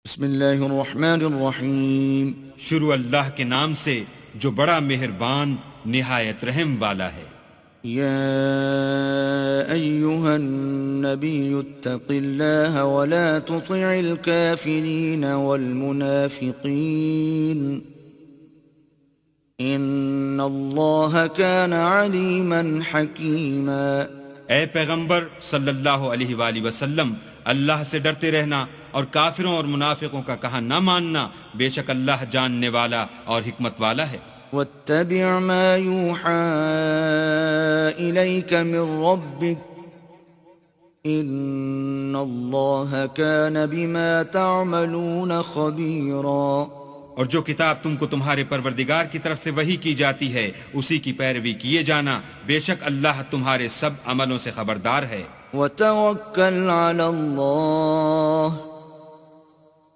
بسم اللہ الرحمن الرحیم۔ شروع اللہ کے نام سے جو بڑا مہربان نہایت رحم والا ہے۔ یا ایہا النبی اتق اللہ ولا تطع الكافرین والمنافقین ان اللہ کان علیما حکیما۔ اے پیغمبر صلی اللہ علیہ وآلہ وسلم، اللہ سے ڈرتے رہنا اور کافروں اور منافقوں کا کہا نہ ماننا، بے شک اللہ جاننے والا اور حکمت والا ہے۔ واتبع ما یوحى الیک من ربک ان اللہ کان بما تعملون خبیرا۔ اور جو کتاب تم کو تمہارے پروردگار کی طرف سے وحی کی جاتی ہے اسی کی پیروی کیے جانا، بے شک اللہ تمہارے سب عملوں سے خبردار ہے۔ وتوکل علی اللہ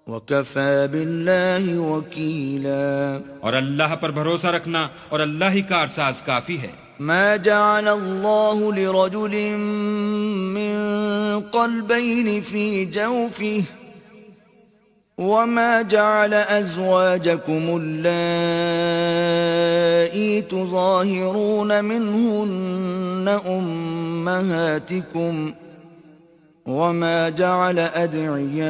وکفی باللہ وکیلا۔ اور اللہ پر بھروسہ رکھنا اور اللہ ہی کارساز کافی ہے۔ ما جعل اللہ لرجل من قلبین فی جوفہ وما جعل ازواجکم اللائی تظاہرون منہن امہاتکم وما جعل ادعیاءکم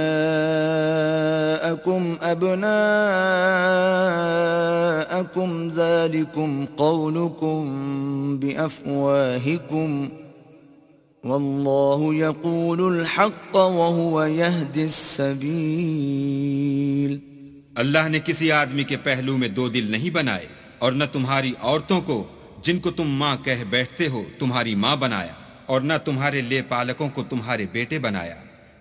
ابناءکم ذالکم قولکم بافواہکم واللہ یقول الحق وہو یہدی السبیل۔ اللہ نے کسی آدمی کے پہلو میں دو دل نہیں بنائے، اور نہ تمہاری عورتوں کو جن کو تم ماں کہہ بیٹھتے ہو تمہاری ماں بنایا، اور نہ تمہارے لے پالکوں کو تمہارے بیٹے بنایا۔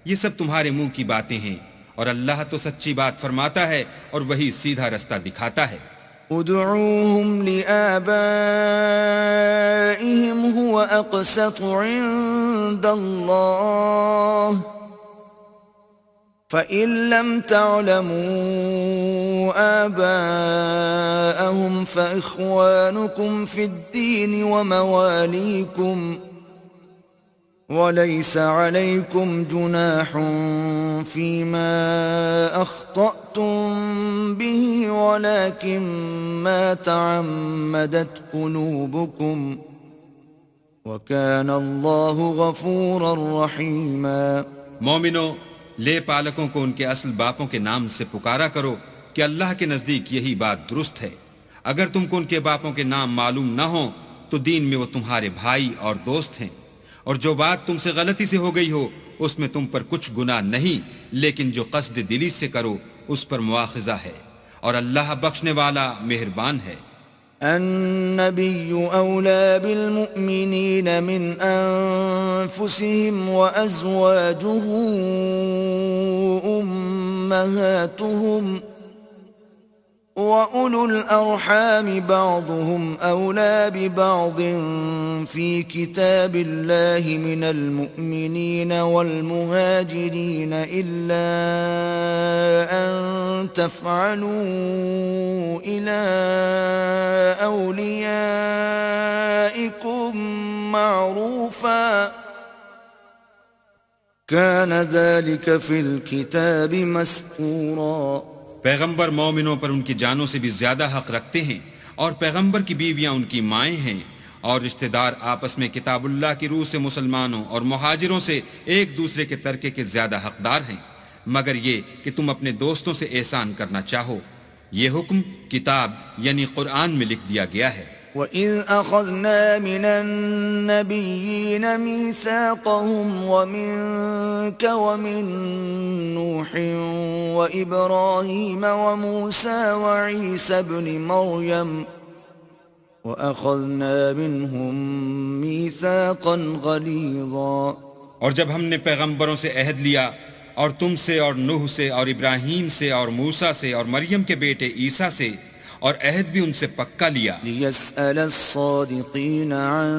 یہ سب تمہارے منہ کی باتیں ہیں، اور اللہ تو سچی بات فرماتا ہے اور وہی سیدھا رستہ دکھاتا ہے۔ ادعوهم لآبائهم هو أقسط عند الله فإن لم تعلموا آباءهم فإخوانكم في الدين ومواليكم وليس عليكم جناح فيما أخطأتم به ولكن ما تعمدت قلوبكم وكان الله غفورا رحيما۔ مومنو، لے پالکوں کو ان کے اصل باپوں کے نام سے پکارا کرو کہ اللہ کے نزدیک یہی بات درست ہے۔ اگر تم کو ان کے باپوں کے نام معلوم نہ ہوں تو دین میں وہ تمہارے بھائی اور دوست ہیں، اور جو بات تم سے غلطی سے ہو گئی ہو اس میں تم پر کچھ گناہ نہیں، لیکن جو قصد دلی سے کرو اس پر مواخذہ ہے، اور اللہ بخشنے والا مہربان ہے۔ النبي أولى بالمؤمنين من أنفسهم وأزواجه أمهاتهم وأولو الأرحام بعضهم أولى ببعض في كتاب الله من المؤمنين والمهاجرين إلا أن تفعلوا إلى أوليائكم معروفا كان ذلك في الكتاب مسطورا۔ پیغمبر مومنوں پر ان کی جانوں سے بھی زیادہ حق رکھتے ہیں، اور پیغمبر کی بیویاں ان کی مائیں ہیں، اور رشتہ دار آپس میں کتاب اللہ کی روح سے مسلمانوں اور مہاجروں سے ایک دوسرے کے ترکے کے زیادہ حقدار ہیں، مگر یہ کہ تم اپنے دوستوں سے احسان کرنا چاہو۔ یہ حکم کتاب یعنی قرآن میں لکھ دیا گیا ہے۔ وَإِذْ أَخَذْنَا مِنَ النَّبِيِّينَ مِيثَاقَهُمْ وَمِنْكَ وَمِنْ نُوحٍ وَإِبْرَاهِيمَ وَمُوسَى وَعِيسَى ابْنِ مَرْيَمَ وَأَخَذْنَا مِنْهُمْ مِيثَاقًا غَلِيظًا۔ اور جب ہم نے پیغمبروں سے عہد لیا، اور تم سے اور نوح سے اور ابراہیم سے اور موسیٰ سے اور مریم کے بیٹے عیسیٰ سے، اور عہد بھی ان سے پکا لیا، لِيَسْأَلَ الصَّادِقِينَ عَن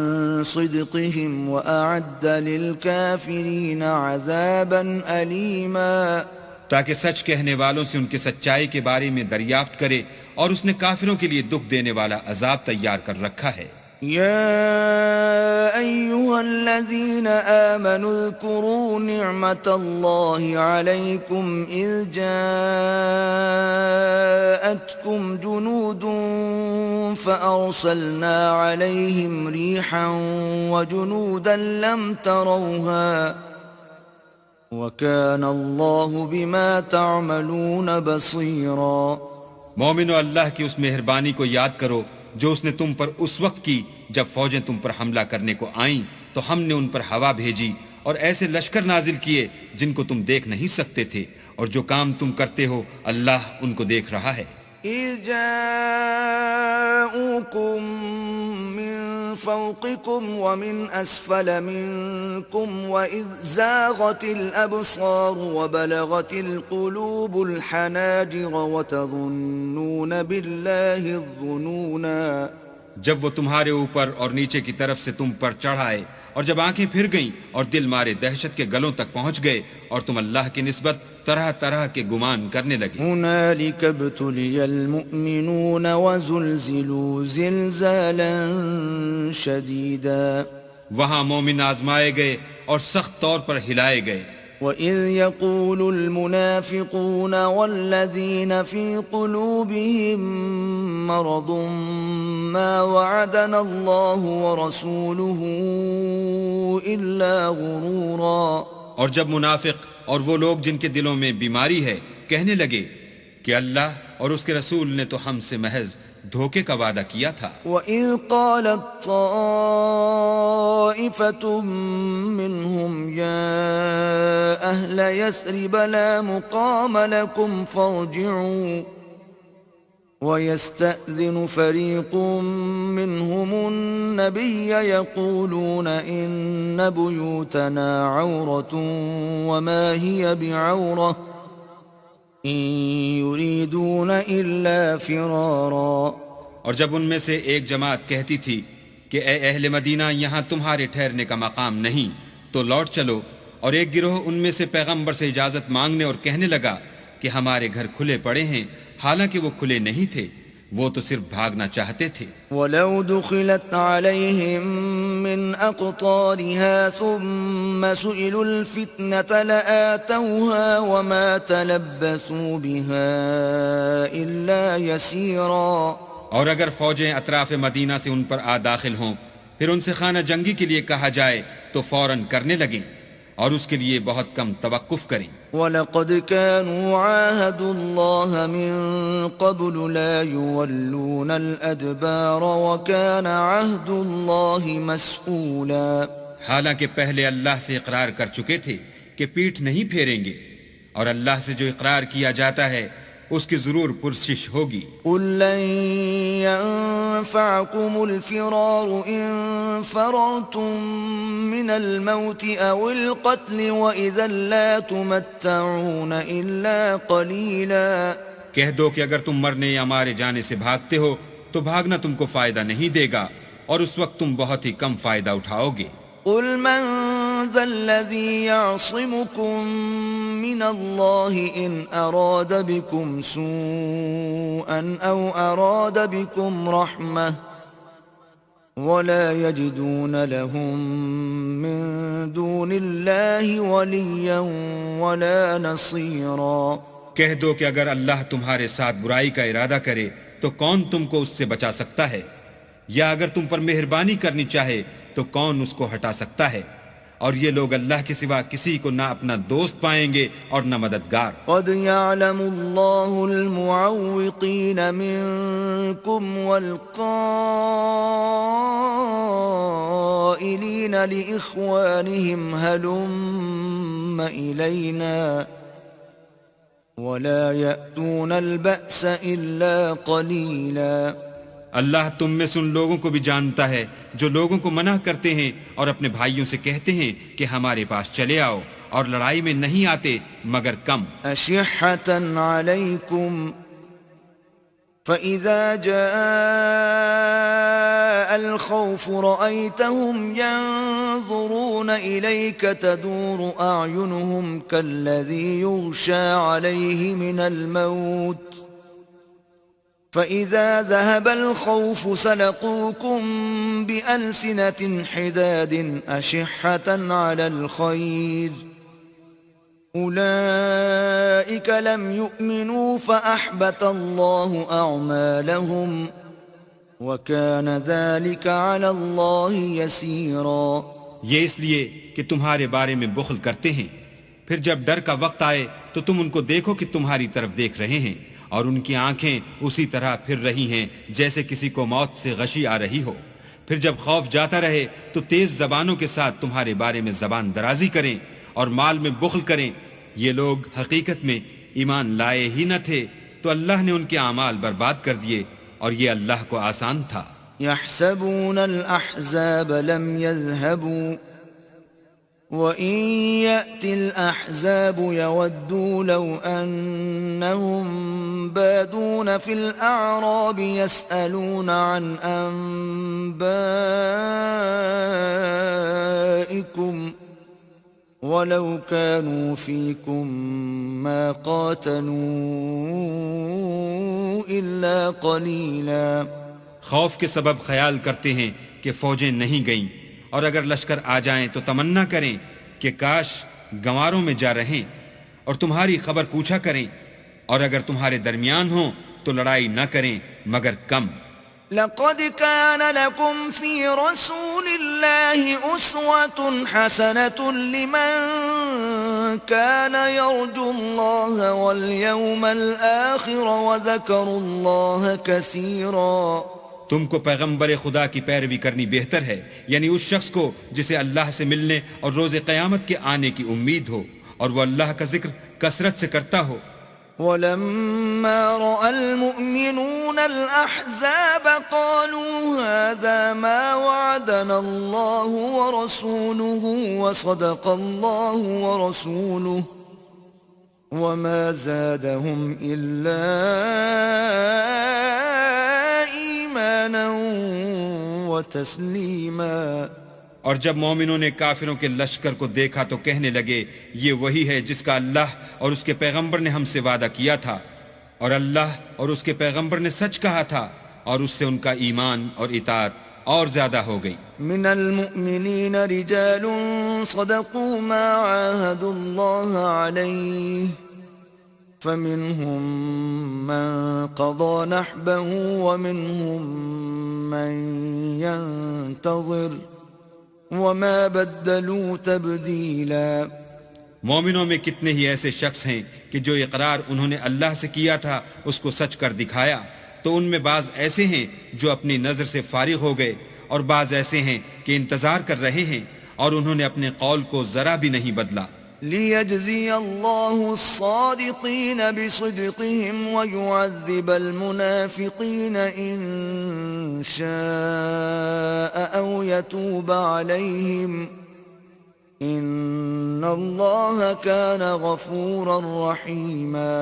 صِدْقِهِمْ وَأَعَدَّ لِلْكَافِرِينَ عَذَابًا أَلِيمًا۔ تاکہ سچ کہنے والوں سے ان کی سچائی کے بارے میں دریافت کرے، اور اس نے کافروں کے لیے دکھ دینے والا عذاب تیار کر رکھا ہے۔ يا أيها الذين آمنوا اذكروا نعمة الله عليكم إذ جاءتكم جنود فأرسلنا عليهم ريحا وجنودا لم تروها وكان الله بما تعملون بصيرا. مومنو، اللہ کی اس مہربانی کو یاد کرو جو اس نے تم پر اس وقت کی جب فوجیں تم پر حملہ کرنے کو آئیں تو ہم نے ان پر ہوا بھیجی اور ایسے لشکر نازل کیے جن کو تم دیکھ نہیں سکتے تھے، اور جو کام تم کرتے ہو اللہ ان کو دیکھ رہا ہے. إذ جاءوكم من فوقكم ومن أسفل منكم وإذ زاغت الأبصار وبلغت القلوب الحناجر وتظنون بالله الظنونا. جب وہ تمہارے اوپر اور نیچے کی طرف سے تم پر چڑھائے اور جب آنکھیں پھر گئیں اور دل مارے دہشت کے گلوں تک پہنچ گئے اور تم اللہ کی نسبت طرح طرح کے گمان کرنے لگے. هنالك ابتلي المؤمنون وزلزلوا زلزالا شديدا. وہاں مومن آزمائے گئے اور سخت طور پر ہلائے گئے. وَإِذْ يَقُولُ الْمُنَافِقُونَ وَالَّذِينَ فِي قُلُوبِهِم مَّرَضٌ مَّا وَعَدَنَا اللَّهُ وَرَسُولُهُ إِلَّا غُرُورًا. اور جب منافق اور وہ لوگ جن کے دلوں میں بیماری ہے کہنے لگے کہ اللہ اور اس کے رسول نے تو ہم سے محض دھوکے کا وعدہ کیا تھا. وَإِذْ قَالَتْ طَائِفَةٌ مِّنْهُمْ يَا أَهْلَ يَثْرِبَ لَا مُقَامَ لَكُمْ فَارْجِعُوا وَيَسْتَأْذِنُ فَرِيقٌ مِّنْهُمُ النَّبِيَّ يَقُولُونَ إِنَّ بُيُوتَنَا عَوْرَةٌ وَمَا هِيَ بِعَوْرَةٍ إِن يُرِيدُونَ إِلَّا فِرَارًا. اور جب ان میں سے ایک جماعت کہتی تھی کہ اے اہل مدینہ یہاں تمہارے ٹھہرنے کا مقام نہیں تو لوٹ چلو، اور ایک گروہ ان میں سے پیغمبر سے اجازت مانگنے اور کہنے لگا کہ ہمارے گھر کھلے پڑے ہیں، حالانکہ وہ کھلے نہیں تھے، وہ تو صرف بھاگنا چاہتے تھے. وَلَوْ دُخِلَتْ عَلَيْهِمْ مِنْ أَقْطَارِهَا ثُمَّ سُئِلُوا الْفِتْنَةَ لَآتَوْهَا وَمَا تَلَبَّثُوا بِهَا إِلَّا يَسِيرًا. اور اگر فوجیں اطراف مدینہ سے ان پر آ داخل ہوں پھر ان سے خانہ جنگی کے لیے کہا جائے تو فوراً کرنے لگیں اور اس کے لیے بہت کم توقف کریں. وَلَقَدْ كَانُوا عَاهَدُوا اللَّهَ مِن قَبْلُ لَا يُوَلُّونَ الْأَدْبَارَ وَكَانَ عَهْدُ اللَّهِ مَسْئُولًا. حالانکہ پہلے اللہ سے اقرار کر چکے تھے کہ پیٹھ نہیں پھیریں گے، اور اللہ سے جو اقرار کیا جاتا ہے اس کی ضرور پرسش ہوگی. قُل لَّن يَنفَعَكُمُ الْفِرَارُ إِن فَرَرْتُم مِّنَ الْمَوْتِ أَوِ الْقَتْلِ وَإِذًا لَّا تُمَتَّعُونَ إِلَّا قَلِيلًا. کہہ دو کہ اگر تم مرنے یا مارے جانے سے بھاگتے ہو تو بھاگنا تم کو فائدہ نہیں دے گا، اور اس وقت تم بہت ہی کم فائدہ اٹھاؤ گے. قُلْ مَن ذَا الَّذِي يَعْصِمُكُم مِّنَ اللَّهِ إِنْ أَرَادَ بِكُمْ سُوءًا أَوْ أَرَادَ بِكُمْ رَحْمَةً وَلَا يَجِدُونَ لَهُم مِّن دُونِ اللَّهِ وَلِيًّا وَلَا نَصِيرًا. کہہ دو کہ اگر اللہ تمہارے ساتھ برائی کا ارادہ کرے تو کون تم کو اس سے بچا سکتا ہے، یا اگر تم پر مہربانی کرنی چاہے تو کون اس کو ہٹا سکتا ہے. اور یہ لوگ اللہ کے سوا کسی کو نہ اپنا دوست پائیں گے اور نہ مددگار. قد يعلم الله المعوقين منكم والقائلين لإخوانهم هلم إلينا ولا يأتون البأس إلا قليلا. اللہ تم میں سے ان لوگوں کو بھی جانتا ہے جو لوگوں کو منع کرتے ہیں اور اپنے بھائیوں سے کہتے ہیں کہ ہمارے پاس چلے آؤ، اور لڑائی میں نہیں آتے مگر کم. أشحة عليكم فإذا جاء الخوف رأيتهم ينظرون إليك تدور أعينهم كالذي يغشى عليه من الموت فإذا ذهب الخوف سلقوكم بألسنة حداد أشحة على الخير أولئك لم يؤمنوا فأحبط الله أعمالهم وَكَانَ ذَلِكَ عَلَى اللَّهِ يَسِيرًا۔ یہ اس لیے کہ تمہارے بارے میں بخل کرتے ہیں، پھر جب ڈر کا وقت آئے تو تم ان کو دیکھو کہ تمہاری طرف دیکھ رہے ہیں، اور ان کی آنکھیں اسی طرح پھر رہی ہیں جیسے کسی کو موت سے غشی آ رہی ہو۔ پھر جب خوف جاتا رہے تو تیز زبانوں کے ساتھ تمہارے بارے میں زبان درازی کریں اور مال میں بخل کریں۔ یہ لوگ حقیقت میں ایمان لائے ہی نہ تھے، تو اللہ نے ان کے اعمال برباد کر دیے، اور یہ اللہ کو آسان تھا۔ يحسبون الأحزاب لم يذهبوا وإن يأتي الأحزاب يودوا لو أنهم بادون في الأعراب يسألون عن أنبائكم ولو كانوا فيكم ما قاتلوا إلا قليلا۔ خوف کے سبب خیال کرتے ہیں کہ فوجیں نہیں گئیں، اور اگر لشکر آ جائیں تو تمنا کریں کہ کاش گنواروں میں جا رہیں اور تمہاری خبر پوچھا کریں، اور اگر تمہارے درمیان ہوں تو لڑائی نہ کریں مگر کم۔ لقد كان لكم في رسول الله أسوة حسنة لمن كان يرجو الله واليوم الآخر وذكر الله كثيرا۔ تم کو پیغمبر خدا کی پیروی کرنی بہتر ہے، یعنی اس شخص کو جسے اللہ سے ملنے اور روز قیامت کے آنے کی امید ہو، اور وہ اللہ کا ذکر کثرت سے کرتا ہو۔ ولما رأى المؤمنون الأحزاب قالوا هذا ما وعدنا الله ورسوله وصدق الله ورسوله وما زادهم إلا إيمانا وتسليما۔ اور جب مومنوں نے کافروں کے لشکر کو دیکھا تو کہنے لگے یہ وہی ہے جس کا اللہ اور اس کے پیغمبر نے ہم سے وعدہ کیا تھا، اور اللہ اور اس کے پیغمبر نے سچ کہا تھا، اور اس سے ان کا ایمان اور اطاعت اور زیادہ ہو گئی۔ من المؤمنین رجال صدقوا ما عاهدوا الله عليه فمنهم من قضى نحبه ومنهم من ينتظر وما بدلوا تبدیلا۔ مومنوں میں کتنے ہی ایسے شخص ہیں کہ جو اقرار انہوں نے اللہ سے کیا تھا اس کو سچ کر دکھایا، تو ان میں بعض ایسے ہیں جو اپنی نظر سے فارغ ہو گئے، اور بعض ایسے ہیں کہ انتظار کر رہے ہیں، اور انہوں نے اپنے قول کو ذرا بھی نہیں بدلا۔ لِيَجْزِيَ اللَّهُ الصَّادِقِينَ بِصِدْقِهِمْ وَيُعَذِّبَ الْمُنَافِقِينَ إِن شَاءَ أَوْ يَتُوبَ عَلَيْهِمْ إِنَّ اللَّهَ كَانَ غَفُورًا رَحِيمًا۔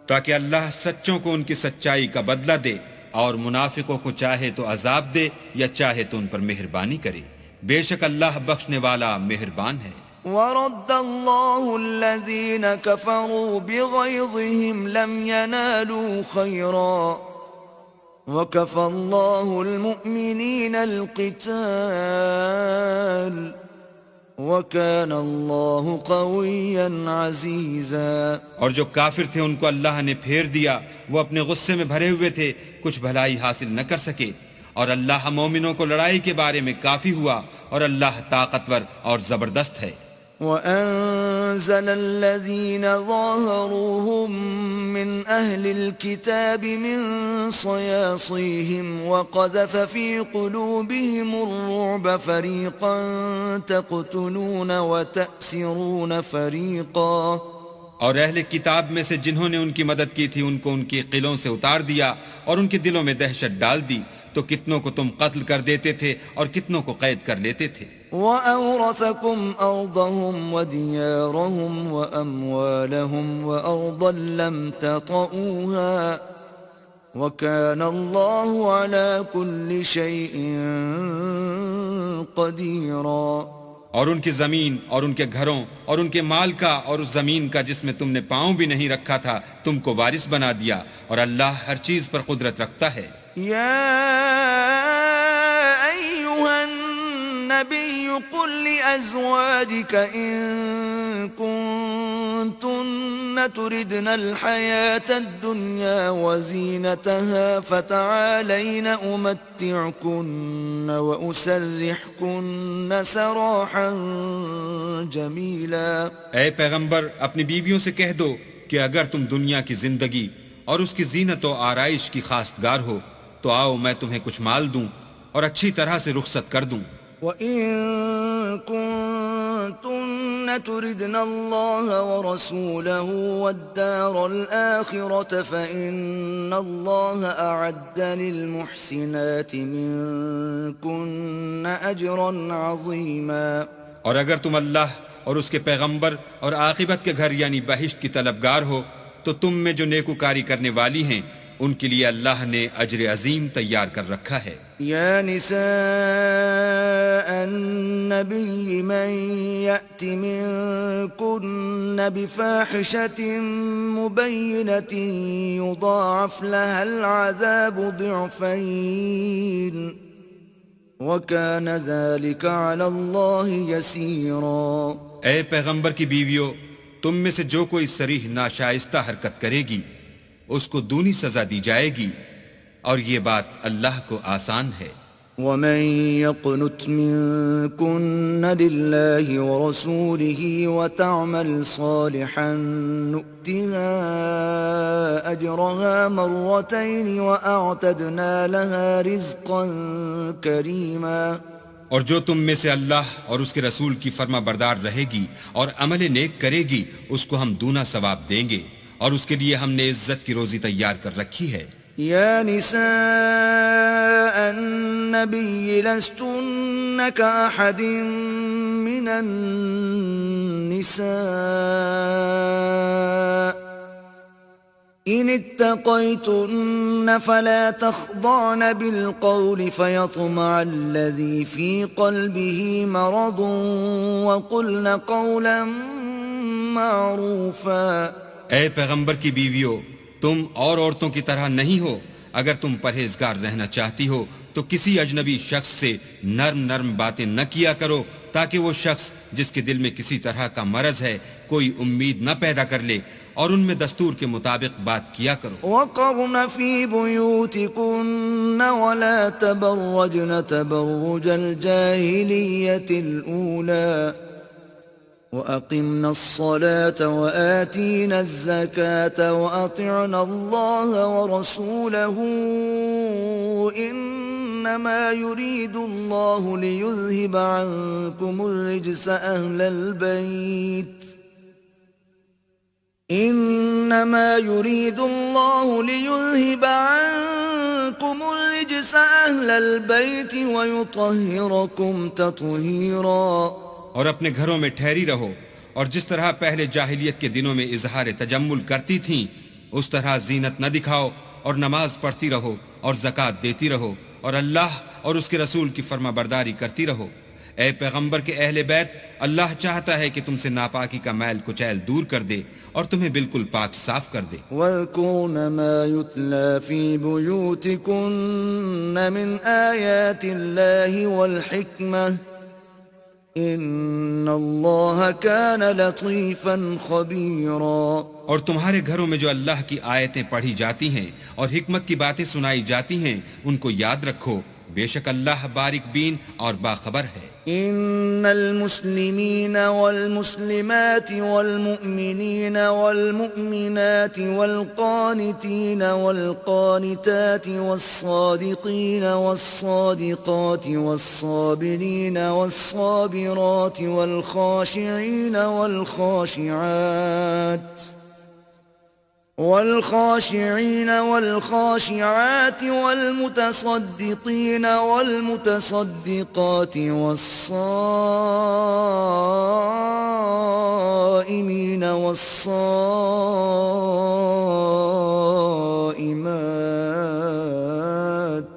تاکہ اللہ سچوں کو ان کی سچائی کا بدلہ دے، اور منافقوں کو چاہے تو عذاب دے یا چاہے تو ان پر مہربانی کرے، بے شک اللہ بخشنے والا مہربان ہے۔ وَرَدَّ اللَّهُ الَّذِينَ كَفَرُوا بِغَيْظِهِمْ لَمْ يَنَالُوا خَيْرًا وَكَفَى اللَّهُ الْمُؤْمِنِينَ الْقِتَالَ وَكَانَ اللَّهُ قَوِيًّا عَزِيزًا۔ اور جو کافر تھے ان کو اللہ نے پھیر دیا، وہ اپنے غصے میں بھرے ہوئے تھے، کچھ بھلائی حاصل نہ کر سکے، اور اللہ مومنوں کو لڑائی کے بارے میں کافی ہوا، اور اللہ طاقتور اور زبردست ہے۔ وَأَنزَلَ الَّذِينَ ظَاهَرُوهُم مِّنْ أَهْلِ الْكِتَابِ مِنْ صَيَاصِيهِمْ وَقَذَفَ فِي قُلُوبِهِمُ الرُّعْبَ فَرِيقًا تَقْتُلُونَ وَتَأْسِرُونَ فَرِيقًا۔ اور اہل کتاب میں سے جنہوں نے ان کی مدد کی تھی ان کو ان کی قلعوں سے اتار دیا، اور ان کے دلوں میں دہشت ڈال دی، تو کتنوں کو تم قتل کر دیتے تھے اور کتنوں کو قید کر لیتے تھے۔ وَأَوْرَثَكُمْ أَرْضَهُمْ وَدِيَارَهُمْ وَأَمْوَالَهُمْ وَأَرْضًا لَّمْ تَطَئُوهَا وَكَانَ اللَّهُ عَلَى كُلِّ شَيْءٍ قَدِيرًا۔ اور ان کی زمین اور ان کے گھروں اور ان کے مال کا اور اس زمین کا جس میں تم نے پاؤں بھی نہیں رکھا تھا تم کو وارث بنا دیا، اور اللہ ہر چیز پر قدرت رکھتا ہے۔ يا أيها النبي قل لأزواجك إن كنتن تردن الحياة الدنيا وزينتها فتعالين أمتعكن وأسرحكن سراحا جميلا۔ اے پیغمبر اپنی بیویوں سے کہہ دو کہ اگر تم دنیا کی زندگی اور اس کی زینت و آرائش کی خواستگار ہو تو آؤ میں تمہیں کچھ مال دوں اور اچھی طرح سے رخصت کر دوں۔ وَإِن كُنتُنَّ تُرِدْنَ اللَّهَ وَرَسُولَهُ وَالدَّارَ الْآخِرَةَ فَإِنَّ اللَّهَ أَعَدَّ لِلْمُحْسِنَاتِ مِنكُنَّ أَجْرًا عَظِيمًا۔ اور اگر تم اللہ اور اس کے پیغمبر اور عاقبت کے گھر یعنی بہشت کی طلبگار ہو تو تم میں جو نیکوکاری کرنے والی ہیں ان کے لیے اللہ نے اجر عظیم تیار کر رکھا ہے۔ یا نساء النبی من یأت منکن بفاحشة مبینة یضاعف لها العذاب ضعفین وَكَانَ ذَلِكَ عَلَى اللَّهِ يَسِيرًا۔ اے پیغمبر کی بیویو، تم میں سے جو کوئی صریح ناشائستہ حرکت کرے گی اس کو دونی سزا دی جائے گی، اور یہ بات اللہ کو آسان ہے۔ وَمَن يَقْنُتْ مِنكُنَّ لِلَّهِ وَرَسُولِهِ وَتَعْمَلْ صَالِحًا نُؤْتِهَا أَجْرَهَا مَرَّتَيْنِ وَأَعْتَدْنَا لَهَا رِزْقًا كَرِيمًا۔ اور جو تم میں سے اللہ اور اس کے رسول کی فرما بردار رہے گی اور عمل نیک کرے گی اس کو ہم دونا ثواب دیں گے، اور اس کے لیے ہم نے عزت کی روزی تیار کر رکھی ہے۔ یا نساء النبی لستن کأحد من النساء ان اتقیتن فلا تخضعن بالقول فيطمع الذي في قلبه مرض وقلن قولا معروفا۔ اے پیغمبر کی بیویو، تم اور عورتوں کی طرح نہیں ہو، اگر تم پرہیزگار رہنا چاہتی ہو تو کسی اجنبی شخص سے نرم نرم باتیں نہ کیا کرو تاکہ وہ شخص جس کے دل میں کسی طرح کا مرض ہے کوئی امید نہ پیدا کر لے، اور ان میں دستور کے مطابق بات کیا کرو۔ وَقَرْنَ فِي بُيُوتِكُنَّ وَلَا تَبَرَّجْنَ تَبَرُّجَ الْجَاهِلِيَّةِ الْأُولَى وَأَقِمْنَ الصَّلَاةَ وَآتِينَ الزَّكَاةَ وَأَطِعْنَ اللَّهَ وَرَسُولَهُ إِنَّمَا يُرِيدُ اللَّهُ لِيُذْهِبَ عَنكُمُ الرِّجْسَ أَهْلَ الْبَيْتِ إنما يريد الله ليذهب عنكم الرجس أهل البيت ويطهركم تطهيرا۔ اور اپنے گھروں میں ٹھہری رہو، اور جس طرح پہلے جاہلیت کے دنوں میں اظہار تجمل کرتی تھیں اس طرح زینت نہ دکھاؤ، اور نماز پڑھتی رہو اور زکوٰۃ دیتی رہو، اور اللہ اور اس کے رسول کی فرما برداری کرتی رہو۔ اے پیغمبر کے اہل بیت، اللہ چاہتا ہے کہ تم سے ناپاکی کا میل کچیل دور کر دے اور تمہیں بالکل پاک صاف کر دے۔ وَاذْكُرْنَ مَا يُتْلَى فِي بُيُوتِكُنَّ مِنْ آيَاتِ اللَّهِ وَالْحِكْمَةِ إِنَّ اللَّهَ كَانَ لَطِيفًا خَبِيرًا۔ اور تمہارے گھروں میں جو اللہ کی آیتیں پڑھی جاتی ہیں اور حکمت کی باتیں سنائی جاتی ہیں ان کو یاد رکھو، بے شک اللہ باریک بین اور باخبر ہے۔ ان المسلمین والمسلمات والمؤمنین والمؤمنات والقانتین والقانتات والصادقین والصادقات والصابرین والصابرات والخاشعین والخاشعين والخاشعات والمتصدقين والمتصدقات والصائمين والصائمات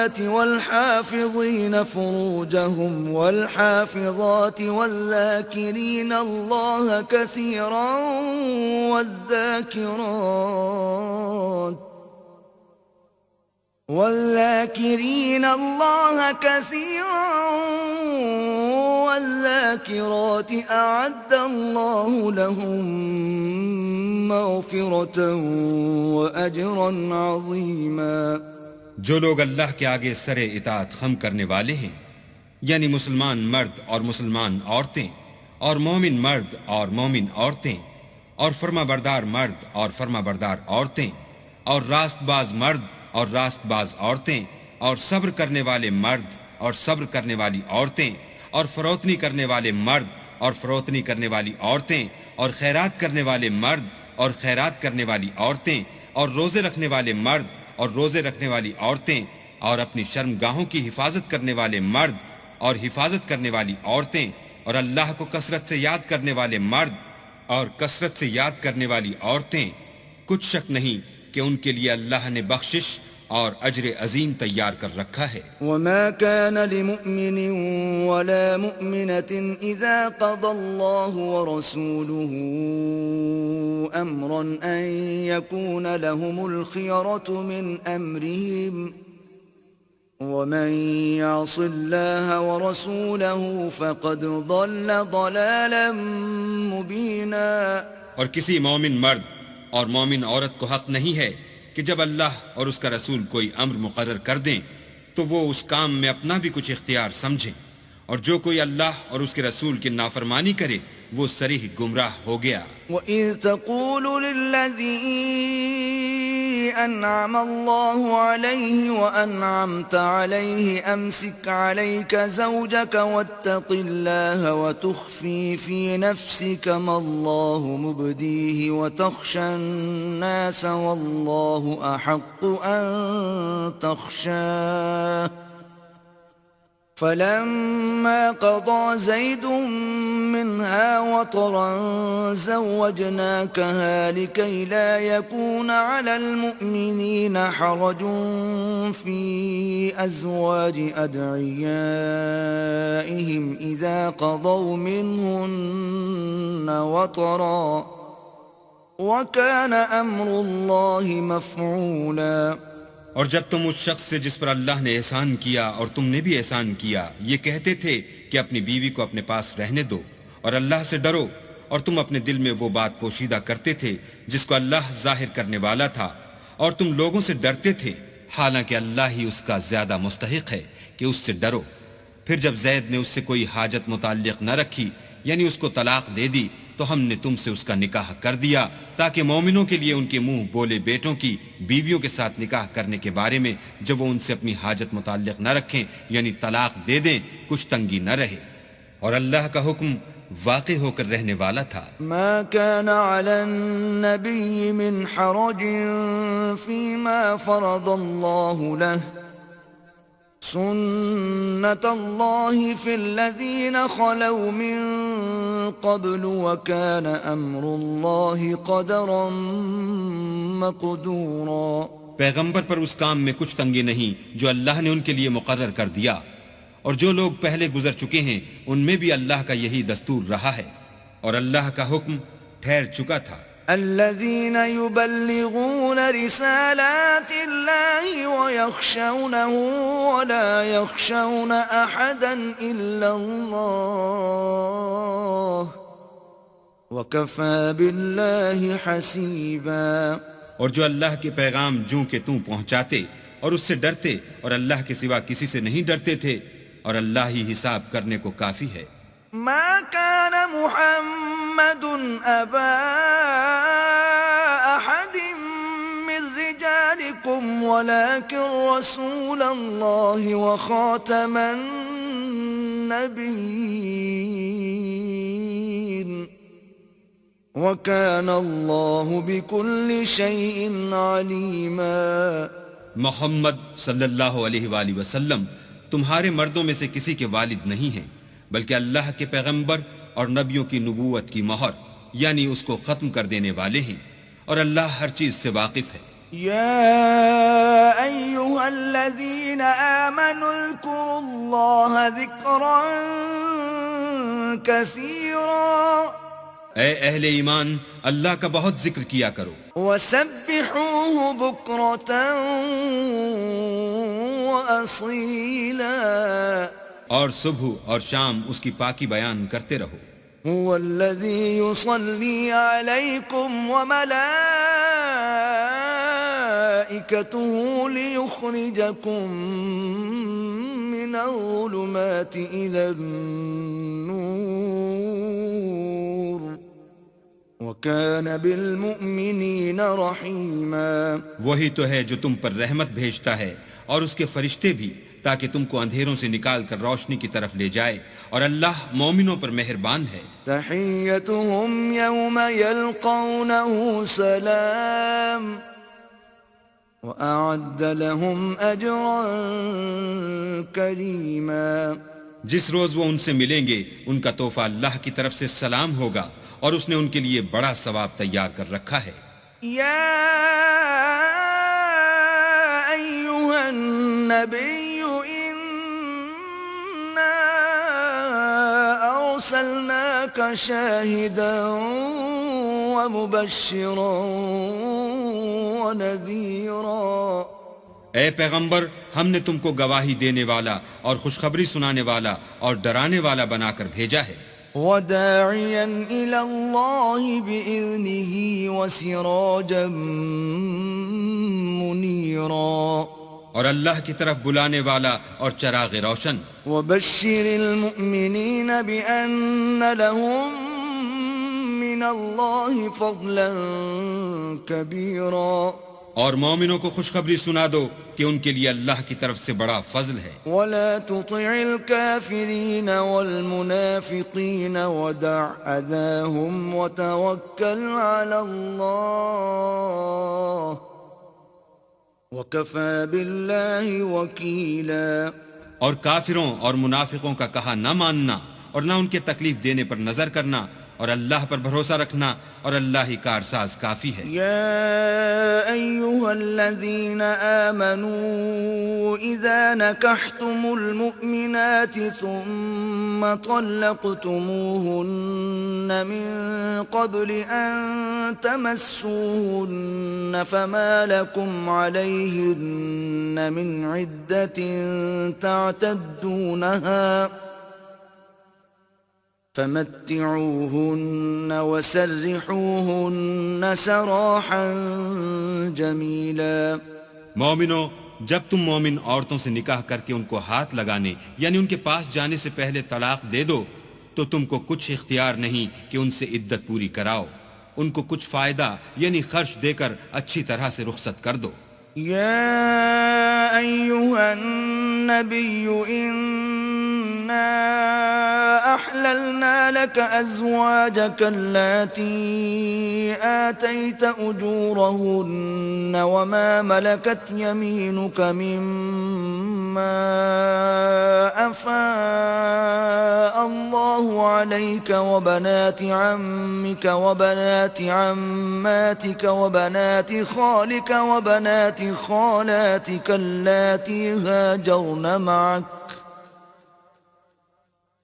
الصلاة والحافظين فروجهم والحافظات والذاكرين الله كثيرا والذاكرين الله كثيرا والذاكرات أعد الله لهم مغفرة وأجرا عظيما. جو لوگ اللہ کے آگے سر اطاعت خم کرنے والے ہیں، یعنی مسلمان مرد اور مسلمان عورتیں، اور مومن مرد اور مومن عورتیں، اور فرما بردار مرد اور فرما بردار عورتیں، اور راست باز مرد اور راست باز عورتیں، اور صبر کرنے والے مرد اور صبر کرنے والی عورتیں، اور فروتنی کرنے والے مرد اور فروتنی کرنے والی عورتیں، اور خیرات کرنے والے مرد اور خیرات کرنے والی عورتیں، اور روزے رکھنے والے مرد اور روزے رکھنے والی عورتیں، اور اپنی شرمگاہوں کی حفاظت کرنے والے مرد اور حفاظت کرنے والی عورتیں، اور اللہ کو کثرت سے یاد کرنے والے مرد اور کثرت سے یاد کرنے والی عورتیں. کچھ شک نہیں کہ ان کے لیے اللہ نے بخشش اور اجر عظیم تیار کر رکھا ہے. وما كان لمؤمن ولا مؤمنة إذا قضى الله ورسوله أمرا أن يكون لهم الخيرة من أمرهم ومن يعص الله ورسوله فقد ضل ضلالا مبينا. اور کسی مومن مرد اور مومن عورت کو حق نہیں ہے کہ جب اللہ اور اس کا رسول کوئی امر مقرر کر دیں تو وہ اس کام میں اپنا بھی کچھ اختیار سمجھیں، اور جو کوئی اللہ اور اس کے رسول کی نافرمانی کرے وہ صریح گمراہ ہو گیا. وَإِذْ تَقُولُ لِلَّذِي أَنْعَمَ اللَّهُ عَلَيْهِ وَأَنْعَمْتَ عَلَيْهِ أَمْسِكْ عَلَيْكَ زَوْجَكَ وَاتَّقِ اللَّهَ وَتُخْفِي فِي نَفْسِكَ مَا اللَّهُ مُبْدِيهِ وَتَخْشَى النَّاسَ وَاللَّهُ أَحَقُّ أَن تَخْشَاهُ فلما قضى زيد منها وطرا زوجناكها لكي لا يكون على المؤمنين حرج في أزواج أدعيائهم إذا قضوا منهن وطرا وكان أمر الله مفعولا. اور جب تم اس شخص سے جس پر اللہ نے احسان کیا اور تم نے بھی احسان کیا یہ کہتے تھے کہ اپنی بیوی کو اپنے پاس رہنے دو اور اللہ سے ڈرو، اور تم اپنے دل میں وہ بات پوشیدہ کرتے تھے جس کو اللہ ظاہر کرنے والا تھا، اور تم لوگوں سے ڈرتے تھے، حالانکہ اللہ ہی اس کا زیادہ مستحق ہے کہ اس سے ڈرو. پھر جب زید نے اس سے کوئی حاجت متعلق نہ رکھی، یعنی اس کو طلاق دے دی، تو ہم نے تم سے اس کا نکاح کر دیا تاکہ مومنوں کے لیے ان کے منہ بولے بیٹوں کی بیویوں کے ساتھ نکاح کرنے کے بارے میں جب وہ ان سے اپنی حاجت متعلق نہ رکھیں یعنی طلاق دے دیں کچھ تنگی نہ رہے، اور اللہ کا حکم واقع ہو کر رہنے والا تھا. ما كان على النبي من حرج فيما فرض الله له سنة الله في الذين خلوا من قبل وكان أمر الله قدرا مقدورا. پیغمبر پر اس کام میں کچھ تنگی نہیں جو اللہ نے ان کے لیے مقرر کر دیا، اور جو لوگ پہلے گزر چکے ہیں ان میں بھی اللہ کا یہی دستور رہا ہے، اور اللہ کا حکم ٹھہر چکا تھا. الذين يبلغون رسالات الله ويخشونه ولا يخشون أحدا إلا الله وكفى بالله حسيبا. اور جو اللہ کے پیغام جوں کہ توں پہنچاتے اور اس سے ڈرتے اور اللہ کے سوا کسی سے نہیں ڈرتے تھے، اور اللہ ہی حساب کرنے کو کافی ہے. ما كان محمد أبا أحد من رجالكم ولكن رسول الله وخاتم النبيين وكان الله بكل شيء عليما. محمد صلی اللہ علیہ وآلہ وسلم تمہارے مردوں میں سے کسی کے والد نہیں ہیں، بلکہ اللہ کے پیغمبر اور نبیوں کی نبوت کی مہر یعنی اس کو ختم کر دینے والے ہیں، اور اللہ ہر چیز سے واقف ہے. يا أيها الذين آمنوا اذكروا الله ذكرا كثيرا اے اہل ایمان اللہ کا بہت ذکر کیا کرو وسبحوه بكرة وأصيلا اور صبح اور شام اس کی پاکی بیان کرتے رہو هو الذي يصلي عليكم وملائكته ليخرجكم من الظلمات إلى النور وَكَانَ بِالْمُؤْمِنِينَ رَحِيمًا وہی تو ہے جو تم پر رحمت بھیجتا ہے اور اس کے فرشتے بھی تاکہ تم کو اندھیروں سے نکال کر روشنی کی طرف لے جائے اور اللہ مومنوں پر مہربان ہے تحیتهم یوم یلقونه سلام وَأَعَدَّ لَهُمْ أَجْرًا كَرِيمًا جس روز وہ ان سے ملیں گے ان کا تحفہ اللہ کی طرف سے سلام ہوگا اور اس نے ان کے لیے بڑا ثواب تیار کر رکھا ہے یا ایھا النبی انا ارسلناک شاہدا ومبشرا ونذیرا اے پیغمبر ہم نے تم کو گواہی دینے والا اور خوشخبری سنانے والا اور ڈرانے والا بنا کر بھیجا ہے وداعيا إلى الله بإذنه وسراجا منيرا اور اللہ کی طرف بلانے والا اور چراغ روشن وبشر المؤمنين بأن لهم من الله فضلا كبيرا اور مومنوں کو خوشخبری سنا دو کہ ان کے لیے اللہ کی طرف سے بڑا فضل ہے ولا تطع الكافرين والمنافقين ودع أذاهم وتوكل على الله وكفى بالله وكيلا اور کافروں اور منافقوں کا کہا نہ ماننا اور نہ ان کے تکلیف دینے پر نظر کرنا اور اللہ پر بھروسہ رکھنا اور اللہ ہی کارساز کافی ہے یا ایھا الذین آمنوا اذا نکحتم المؤمنات ثم طلقتموهن من قبل ان تمسوهن فما لكم عليهن من عدة تعتدونها فمتعوهن وسرحوهن سراحا جميلا مومنو جب تم مومن عورتوں سے نکاح کر کے ان کو ہاتھ لگانے یعنی ان کے پاس جانے سے پہلے طلاق دے دو تو تم کو کچھ اختیار نہیں کہ ان سے عدت پوری کراؤ ان کو کچھ فائدہ یعنی خرچ دے کر اچھی طرح سے رخصت کر دو یا ایھا النبی أحللنا لك أزواجك اللاتي آتيت أجورهن وما ملكت يمينك مما أفاء الله عليك وبنات عمك وبنات عماتك وبنات خالك وبنات خالاتك اللاتي هاجرن معك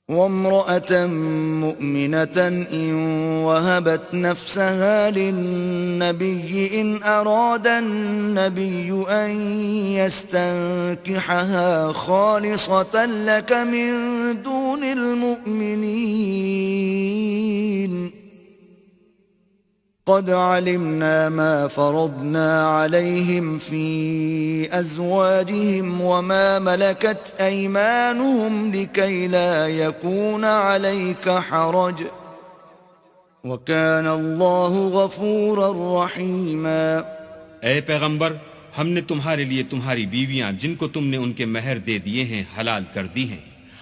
وامرأة مؤمنة إن وهبت نفسها للنبي إن أراد النبي أن يستنكحها خالصة لك من دون المؤمنين قد علمنا ما فرضنا عليهم في أزواجهم وما ملكت أيمانهم لكي لا يكون عليك حرج وكان الله غفورا رحيما اے پیغمبر ہم نے تمہارے لیے تمہاری بیویاں جن کو تم نے ان کے مہر دے دیے ہیں حلال کر دی ہیں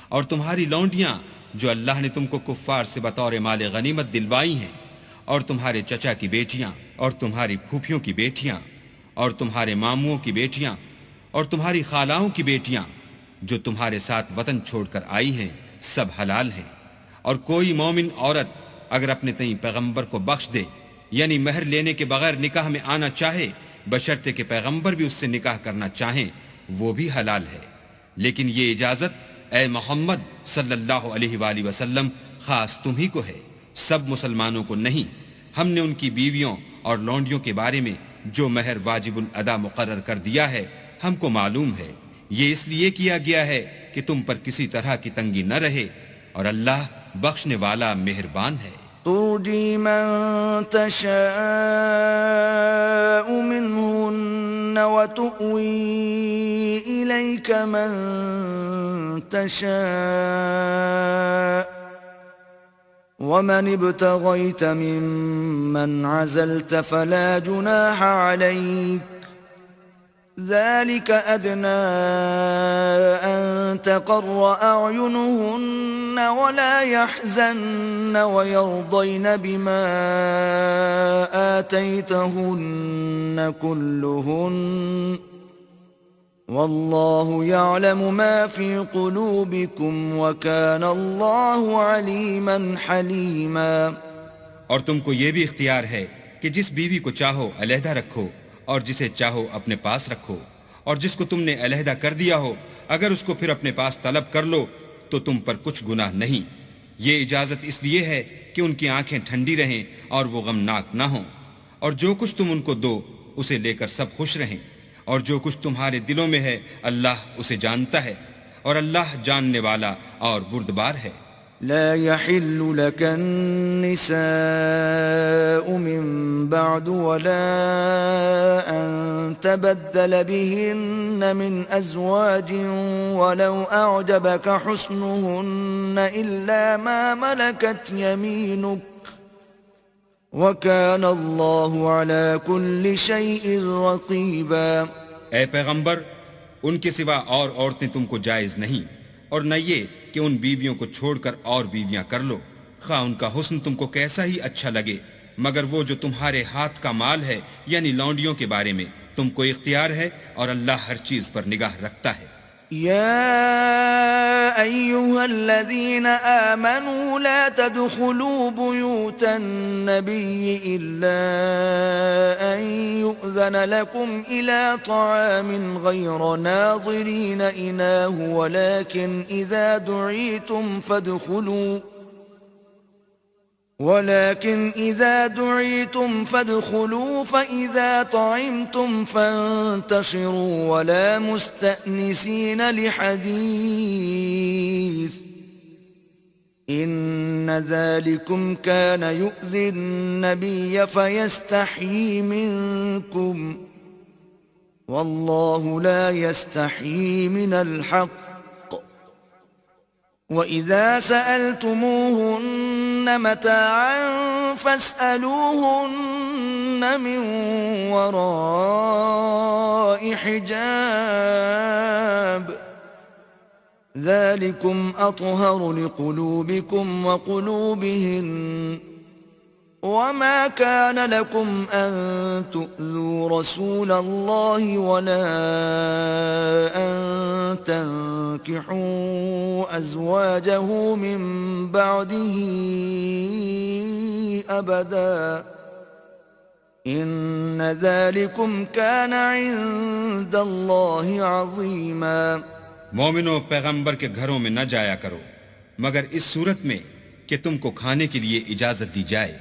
اور تمہاری لونڈیاں جو اللہ نے تم کو کفار سے بطور مال غنیمت دلوائی ہیں اور تمہارے چچا کی بیٹیاں اور تمہاری پھوپھیوں کی بیٹیاں اور تمہارے ماموں کی بیٹیاں اور تمہاری خالاؤں کی بیٹیاں جو تمہارے ساتھ وطن چھوڑ کر آئی ہیں سب حلال ہیں اور کوئی مومن عورت اگر اپنے تئیں پیغمبر کو بخش دے یعنی مہر لینے کے بغیر نکاح میں آنا چاہے بشرطے کہ پیغمبر بھی اس سے نکاح کرنا چاہیں وہ بھی حلال ہے، لیکن یہ اجازت اے محمد صلی اللہ علیہ وآلہ وسلم خاص تم ہی کو ہے، سب مسلمانوں کو نہیں۔ ہم نے ان کی بیویوں اور لونڈیوں کے بارے میں جو مہر واجب الادا مقرر کر دیا ہے ہم کو معلوم ہے، یہ اس لیے کیا گیا ہے کہ تم پر کسی طرح کی تنگی نہ رہے، اور اللہ بخشنے والا مہربان ہے۔ ترجي من تشاء منهن وتؤوي إليك من تشاء ومن ابتغيت ممن عزلت فلا جناح عليك ذلك أدنى أن تقر أعينهن ولا يحزن ويرضين بما آتيتهن كلهن والله يعلم ما في قلوبكم وكان الله عليما حليما۔ اور تم کو یہ بھی اختیار ہے کہ جس بیوی کو چاہو علیحدہ رکھو اور جسے چاہو اپنے پاس رکھو، اور جس کو تم نے علیحدہ کر دیا ہو اگر اس کو پھر اپنے پاس طلب کر لو تو تم پر کچھ گناہ نہیں۔ یہ اجازت اس لیے ہے کہ ان کی آنکھیں ٹھنڈی رہیں اور وہ غمناک نہ ہوں، اور جو کچھ تم ان کو دو اسے لے کر سب خوش رہیں، اور جو کچھ تمہارے دلوں میں ہے اللہ اسے جانتا ہے، اور اللہ جاننے والا اور بردبار ہے۔ لا يحل لك النساء من بعد ولا أن تبدل بهن من أزواج ولو أعجبك حسنهن إلا ما ملكت يمينك وكان الله على كل شيء رقيبا۔ اے پیغمبر، ان کے سوا اور عورتیں تم کو جائز نہیں، اور نہ یہ کہ ان بیویوں کو چھوڑ کر اور بیویاں کر لو، خواہ ان کا حسن تم کو کیسا ہی اچھا لگے، مگر وہ جو تمہارے ہاتھ کا مال ہے یعنی لونڈیوں کے بارے میں تم کو اختیار ہے، اور اللہ ہر چیز پر نگاہ رکھتا ہے۔ يا أيها الذين آمنوا لا تدخلوا بيوت النبي إلا أن يؤذن لكم إلى طعام غير ناظرين إناه ولكن إذا دعيتم فادخلوا فإذا طعمتم فانتشروا ولا مستأنسين لحديث إن ذلكم كان يؤذي النبي فيستحيي منكم والله لا يستحيي من الحق وَإِذَا سَأَلْتُمُوهُنَّ مَتَاعًا فَاسْأَلُوهُنَّ مِنْ وَرَاءِ حِجَابٍ ذَلِكُمْ أَطْهَرُ لِقُلُوبِكُمْ وَقُلُوبِهِنَّ وَمَا كَانَ لَكُمْ أَن تُؤْذُوا رَسُولَ اللَّهِ وَلَا أَن تَنكِحُوا أَزْوَاجَهُ مِن بَعْدِهِ أَبَدًا إِنَّ ذَلِكُمْ كَانَ عِندَ اللَّهِ عَظِيمًا۔ مومنو، پیغمبر کے گھروں میں نہ جایا کرو مگر اس صورت میں کہ تم کو کھانے کے لیے اجازت دی جائے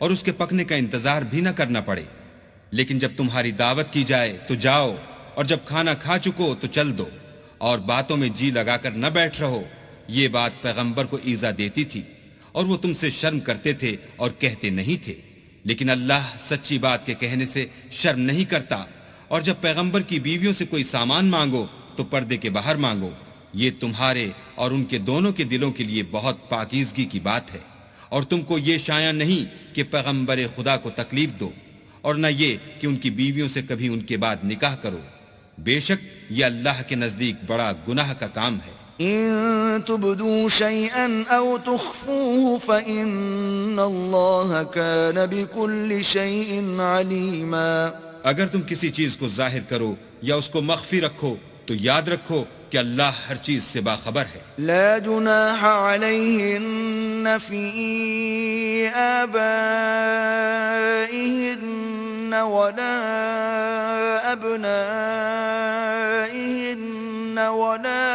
اور اس کے پکنے کا انتظار بھی نہ کرنا پڑے، لیکن جب تمہاری دعوت کی جائے تو جاؤ، اور جب کھانا کھا چکو تو چل دو، اور باتوں میں جی لگا کر نہ بیٹھ رہو۔ یہ بات پیغمبر کو ایذا دیتی تھی اور وہ تم سے شرم کرتے تھے اور کہتے نہیں تھے، لیکن اللہ سچی بات کے کہنے سے شرم نہیں کرتا۔ اور جب پیغمبر کی بیویوں سے کوئی سامان مانگو تو پردے کے باہر مانگو، یہ تمہارے اور ان کے دونوں کے دلوں کے لیے بہت پاکیزگی کی بات ہے، اور تم کو یہ شایع نہیں کہ پیغمبر خدا کو تکلیف دو، اور نہ یہ کہ ان کی بیویوں سے کبھی ان کے بعد نکاح کرو، بے شک یہ اللہ کے نزدیک بڑا گناہ کا کام ہے۔ إن تبدوا شيئا أو تخفوه فإن الله كان بكل شيء عليما۔ اگر تم کسی چیز کو ظاہر کرو یا اس کو مخفی رکھو تو یاد رکھو کہ اللہ ہر چیز سے باخبر ہے۔ لا جناح عليهن في آبائهن ولا أبنائهن ولا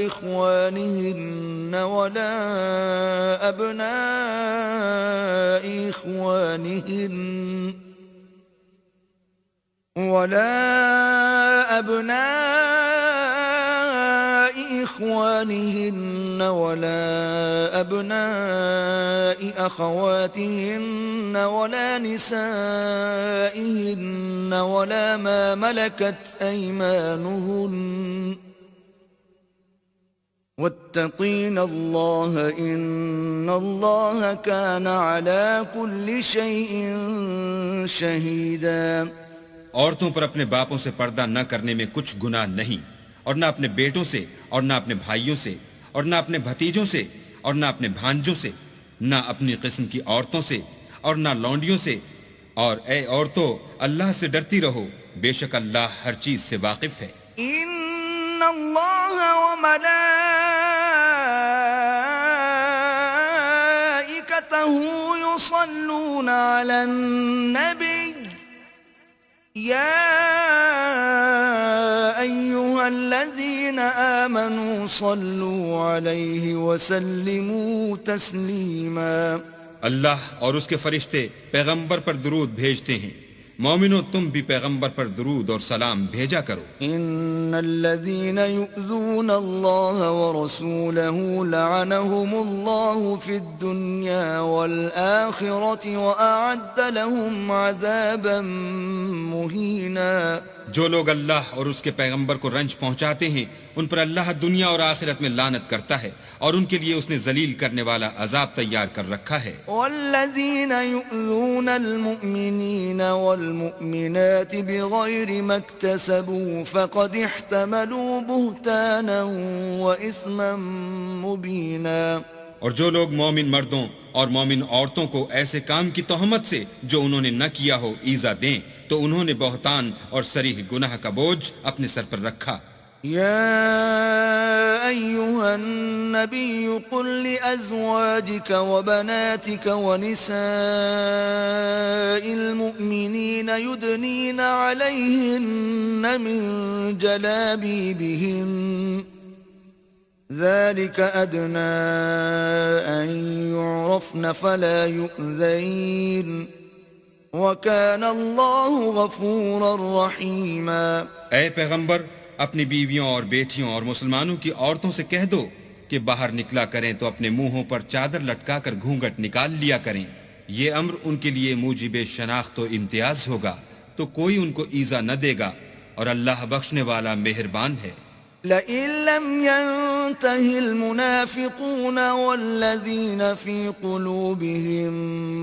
إخوانهن ولا أبناء إخوانهن ولا أبناء أخواتهن ولا نسائهن ولا ما ملكت أيمانهن واتقين الله إن الله كان على كل شيء شهيدا. عورتوں پر اپنے باپوں سے پردہ نہ کرنے میں کچھ گناہ نہیں، اور نہ اپنے بیٹوں سے اور نہ اپنے بھائیوں سے اور نہ اپنے بھتیجوں سے اور نہ اپنے بھانجوں سے، نہ اپنی قسم کی عورتوں سے اور نہ لونڈیوں سے. اور اے عورتوں، اللہ سے ڈرتی رہو، بے شک اللہ ہر چیز سے واقف ہے. ان اللہ وملائکتہ یصلون علی النبی یا ایہا الذین آمنوا صلوا علیہ وسلموا تسلیما. اللہ اور اس کے فرشتے پیغمبر پر درود بھیجتے ہیں. مومنو، تم بھی پیغمبر پر درود اور سلام بھیجا کرو. ان الذين يؤذون الله ورسوله لعنهم الله في الدنيا والآخرة وأعد لهم عذابا مهينا. جو لوگ اللہ اور اس کے پیغمبر کو رنج پہنچاتے ہیں ان پر اللہ دنیا اور آخرت میں لعنت کرتا ہے، اور ان کے لیے اس نے ذلیل کرنے والا عذاب تیار کر رکھا ہے. والذین یؤذون المؤمنین والمؤمنات بغیر ما اکتسبوا فقد احتملوا بہتانا وإثما مبینا. اور جو لوگ مومن مردوں اور مومن عورتوں کو ایسے کام کی تہمت سے جو انہوں نے نہ کیا ہو ایذا دیں تو انہوں نے بہتان اور صریح گناہ کا بوجھ اپنے سر پر رکھا. يا أيها النبي قل لأزواجك وبناتك ونساء المؤمنين يدنين عليهن من جلابيبهن ذلك أدنى أن يعرفن فلا يؤذين وكان الله غفورا رحيما. اے پیغمبر، اپنی بیویوں اور بیٹیوں اور مسلمانوں کی عورتوں سے کہہ دو کہ باہر نکلا کریں تو اپنے منہوں پر چادر لٹکا کر گھونگھٹ نکال لیا کریں. یہ امر ان کے لیے موجب شناخت و امتیاز ہوگا تو کوئی ان کو ایذا نہ دے گا، اور اللہ بخشنے والا مہربان ہے. لئن لم ينته المنافقون والذين في قلوبهم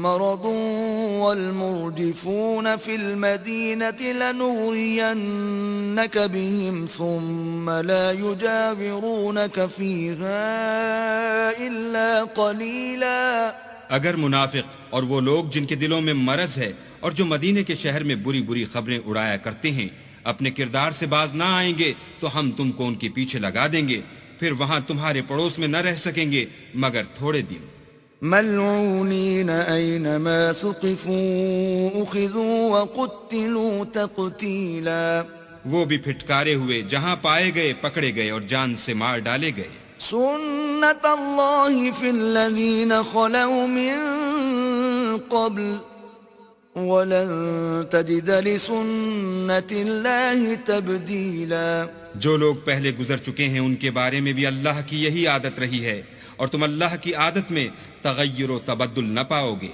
مرض والمرجفون في المدينة لنغرينك بهم ثم لا يجاورونك فيها إلا قليلا. اگر منافق اور وہ لوگ جن کے دلوں میں مرض ہے اور جو مدینے کے شہر میں بری بری خبریں اڑایا کرتے ہیں اپنے کردار سے باز نہ آئیں گے تو ہم تم کو ان کے پیچھے لگا دیں گے، پھر وہاں تمہارے پڑوس میں نہ رہ سکیں گے مگر تھوڑے دن. ملعونین اینما ثقفوا اخذوا وقتلوا تقتیلا. وہ بھی پھٹکارے ہوئے، جہاں پائے گئے پکڑے گئے اور جان سے مار ڈالے گئے. سنت اللہ فی الذین خلوا من قبل وَلَن تَجِدَ لِسُنَّةِ اللَّهِ تَبْدِيلًا. جو لوگ پہلے گزر چکے ہیں ان کے بارے میں بھی اللہ کی یہی عادت رہی ہے، اور تم اللہ کی عادت میں تغیر و تبدل نہ پاؤ گے.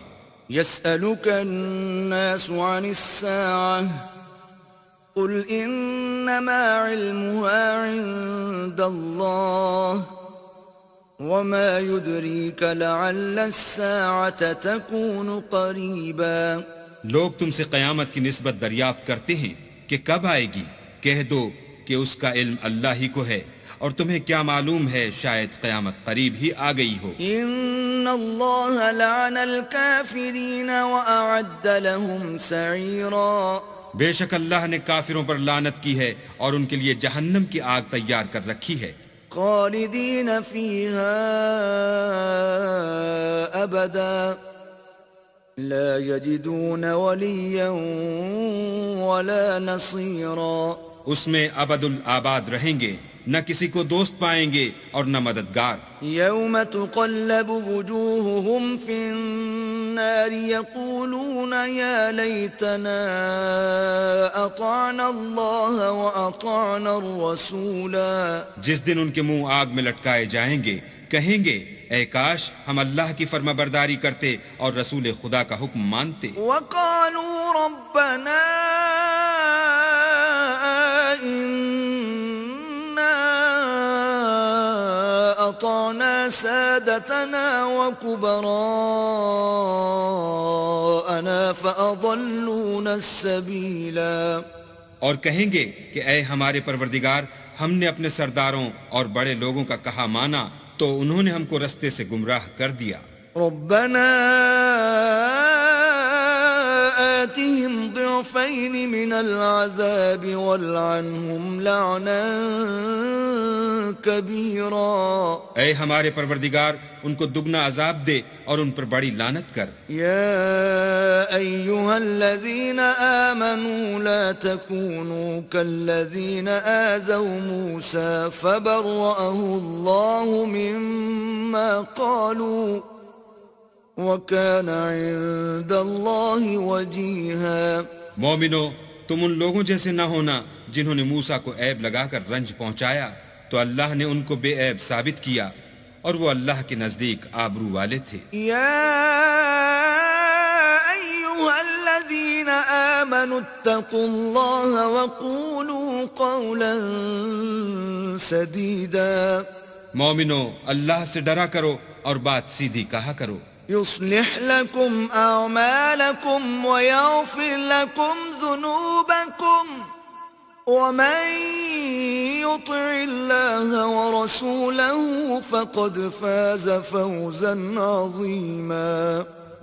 يَسْأَلُكَ النَّاسُ عَنِ السَّاعَةِ قُلْ إِنَّمَا عِلْمُهَا عِندَ اللَّهِ وَمَا يُدْرِيكَ لَعَلَّ السَّاعَةَ تَكُونُ قَرِيبًا. لوگ تم سے قیامت کی نسبت دریافت کرتے ہیں کہ کب آئے گی. کہہ دو کہ اس کا علم اللہ ہی کو ہے، اور تمہیں کیا معلوم ہے شاید قیامت قریب ہی آ گئی ہو. ان اللہ لعن الکافرین واعد لهم سعیرا. بے شک اللہ نے کافروں پر لعنت کی ہے اور ان کے لیے جہنم کی آگ تیار کر رکھی ہے. خالدین فیہا ابدا لا يجدون وليا ولا نصيرا اس میں ابد الآباد رہیں گے، نہ کسی کو دوست پائیں گے اور نہ مددگار. يوم تقلب وجوههم في النار يقولون يا ليتنا أطعنا الله وأطعنا الرسولا. جس دن ان کے منہ آگ میں لٹکائے جائیں گے، کہیں گے اے کاش ہم اللہ کی فرما برداری کرتے اور رسول خدا کا حکم مانتے. وقالوا ربنا أطعنا سادتنا وكبراءنا فأضلونا السبيلا. اور کہیں گے کہ اے ہمارے پروردگار، ہم نے اپنے سرداروں اور بڑے لوگوں کا کہا مانا تو انہوں نے ہم کو رستے سے گمراہ کر دیا. ربنا آتهم ضعفين من العذاب والعنهم لعنا كبيرا. اے ہمارے پروردگار، ان کو دگنا عذاب دے اور ان پر بڑی لعنت کر. يا أيها الذين آمنوا لا تكونوا كالذين آذوا موسى فبرأه الله مما قالوا وَكَانَ عِندَ اللَّهِ وَجِيهًا. مومنو، تم ان لوگوں جیسے نہ ہونا جنہوں نے موسیٰ کو عیب لگا کر رنج پہنچایا تو اللہ نے ان کو بے عیب ثابت کیا اور وہ اللہ کے نزدیک آبرو والے تھے. يَا أَيُّهَا الَّذِينَ آمَنُوا اتَّقُوا اللَّهَ وَقُولُوا قَوْلًا سَدِيدًا. مومنو، اللہ سے ڈرا کرو اور بات سیدھی کہا کرو. يصلح لكم أعمالكم ويغفر لكم ذنوبكم ومن يطع الله ورسوله فقد فاز فوزا عظيما.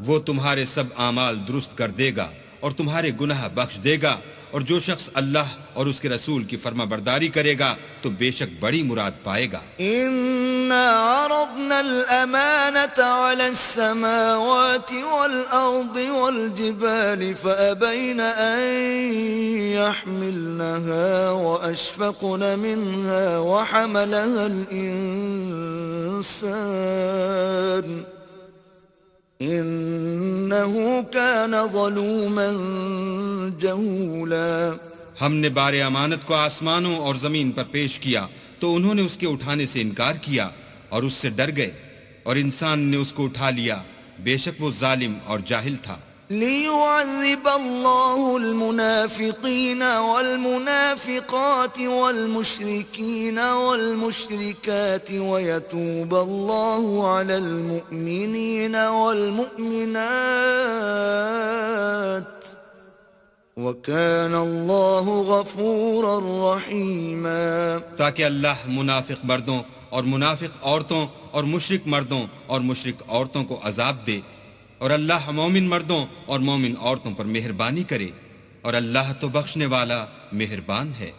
وہ تمہارے سب اعمال درست کر دے گا اور تمہارے گناہ بخش دے گا، اور جو شخص اللہ اور اس کے رسول کی فرما برداری کرے گا تو بے شک بڑی مراد پائے گا. إنا عرضنا الأمانة على السماوات والأرض والجبال فأبين أن يحملنها وأشفقن منها وحملها الإنسان إنه كان ظلوما جهولا. ہم نے بار امانت کو آسمانوں اور زمین پر پیش کیا تو انہوں نے اس کے اٹھانے سے انکار کیا اور اس سے ڈر گئے، اور انسان نے اس کو اٹھا لیا، بے شک وہ ظالم اور جاہل تھا. ليعذب الله المنافقين والمنافقات والمشركين والمشركات ويتوب الله على المؤمنين والمؤمنات وكان الله غفورا رحيما. تاکہ اللہ منافق مردوں اور منافق عورتوں اور مشرک مردوں اور مشرک عورتوں کو عذاب دے، اور اللہ مومن مردوں اور مومن عورتوں پر مہربانی کرے، اور اللہ تو بخشنے والا مہربان ہے.